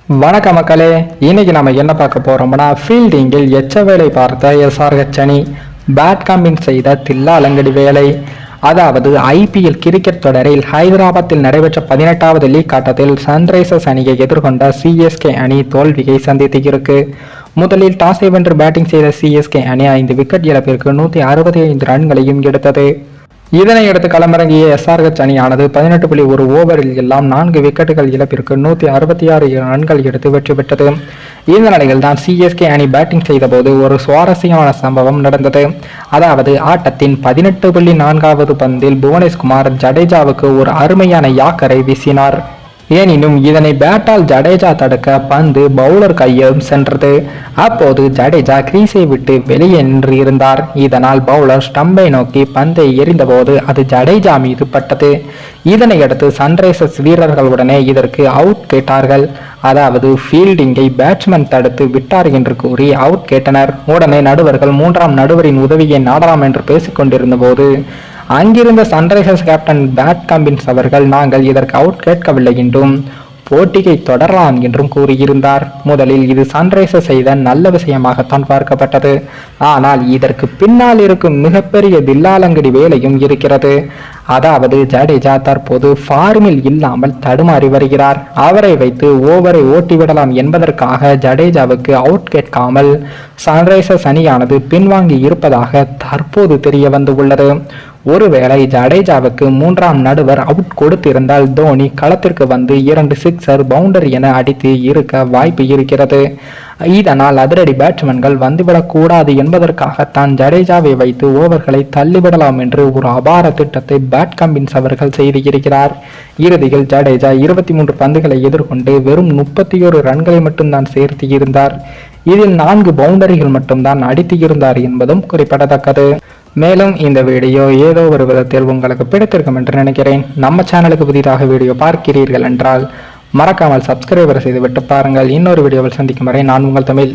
வணக்க மக்களே, இன்னைக்கு நம்ம என்ன பார்க்க போறோம்னா ஃபீல்டிங்கில் எச்ச வேலை பார்த்த SRH அணி பேட் கம்பின் செய்த தில்லாலங்கடி வேலை. அதாவது IPL கிரிக்கெட் தொடரில் ஹைதராபாத்தில் நடைபெற்ற 18வது லீக் ஆட்டத்தில் சன்ரைசர்ஸ் அணியை எதிர்கொண்ட CSK அணி தோல்வியை சந்தித்திருக்கு. முதலில் டாஸை வென்று பேட்டிங் செய்த CSK அணி 5 விக்கெட் இழப்பிற்கு 165 ரன்களையும் எடுத்தது. இதனையடுத்து களமிறங்கிய SRH அணியானது 18.1 ஓவரில் எல்லாம் 4 விக்கெட்டுகள் இழப்பிற்கு 166 ரன்கள் எடுத்து வெற்றி பெற்றது. இந்த நிலையில் தான் CSK அணி பேட்டிங் செய்த போது ஒரு சுவாரஸ்யமான சம்பவம் நடந்தது. அதாவது ஆட்டத்தின் 18.4வது பந்தில் புவனேஸ்குமார் ஜடேஜாவுக்கு ஒரு அருமையான யாக்கரை வீசினார். எனினும் இதனை பேட்டால் ஜடேஜா தடுக்க பந்து பவுலர் கையிலும் சென்றது. அப்போது ஜடேஜா கிரீஸை விட்டு வெளியே நின்று இருந்தார். இதனால் பவுலர் ஸ்டம்பை நோக்கி பந்தை எறிந்தபோது அது ஜடேஜா மீது பட்டது. இதனையடுத்து சன்ரைசர்ஸ் வீரர்கள் உடனே இதற்கு அவுட் கேட்டார்கள். அதாவது ஃபீல்டிங்கை பேட்ஸ்மேன் தடுத்து விட்டார் என்று கூறி அவுட் கேட்டனர். உடனே நடுவர்கள் 3ஆம் நடுவரின் உதவியை நாடலாம் என்று பேசிக்கொண்டிருந்த போது அங்கிருந்த சன்ரைசர்ஸ் கேப்டன் பேட் கம்பின்ஸ் அவர்கள் நாங்கள் இதற்கு அவுட் கேட்கவில்லை என்றும் போட்டியை தொடரலாம் என்றும் கூறியிருந்தார். முதலில் இது சன்ரைசர்ஸ் செய்த நல்ல விஷயமாகத்தான் பார்க்கப்பட்டது. ஆனால் இதற்கு பின்னால் இருக்கும் மிகப்பெரிய தில்லாலங்கடி வேலையும் இருக்கிறது. அதாவது ஜடேஜா தற்போது ஃபார்மில் இல்லாமல் தடுமாறி வருகிறார். அவரை வைத்து ஓவரை ஓட்டிவிடலாம் என்பதற்காக ஜடேஜாவுக்கு அவுட் கேட்காமல் சன்ரைசர்ஸ் அணியானது பின்வாங்கி இருப்பதாக தற்போது தெரிய வந்து உள்ளது. ஒருவேளை ஜடேஜாவுக்கு 3ஆம் நடுவர் அவுட் கொடுத்திருந்தால் தோனி களத்திற்கு வந்து 2 சிக்ஸர் பவுண்டரி என அடித்து இருக்க வாய்ப்பு இருக்கிறது. இதனால் அதிரடி பேட்ஸ்மேன்கள் வந்துவிடக்கூடாது என்பதற்காகத்தான் ஜடேஜாவை வைத்து ஓவர்களை தள்ளிவிடலாம் என்று ஒரு அபார திட்டத்தை பேட் கம்பின்ஸ் அவர்கள் செய்திருக்கிறார். இறுதியில் ஜடேஜா 23 பந்துகளை எதிர்கொண்டு வெறும் 31 ரன்களை மட்டும்தான் சேர்த்து இருந்தார். இதில் 4 பவுண்டரிகள் மட்டும்தான் அடித்து இருந்தார் என்பதும் குறிப்பிடத்தக்கது. மேலும் இந்த வீடியோ ஏதோ ஒரு விதத்தில் உங்களுக்கு பிடித்திருக்கும் என்று நினைக்கிறேன். நம்ம சேனலுக்கு புதிதாக வீடியோ பார்க்கிறீர்கள் என்றால் மறக்காமல் சப்ஸ்கிரைபர் செய்துவிட்டு பாருங்கள். இன்னொரு வீடியோவில் சந்திக்கும் வரை நான் உங்கள் தமிழ்.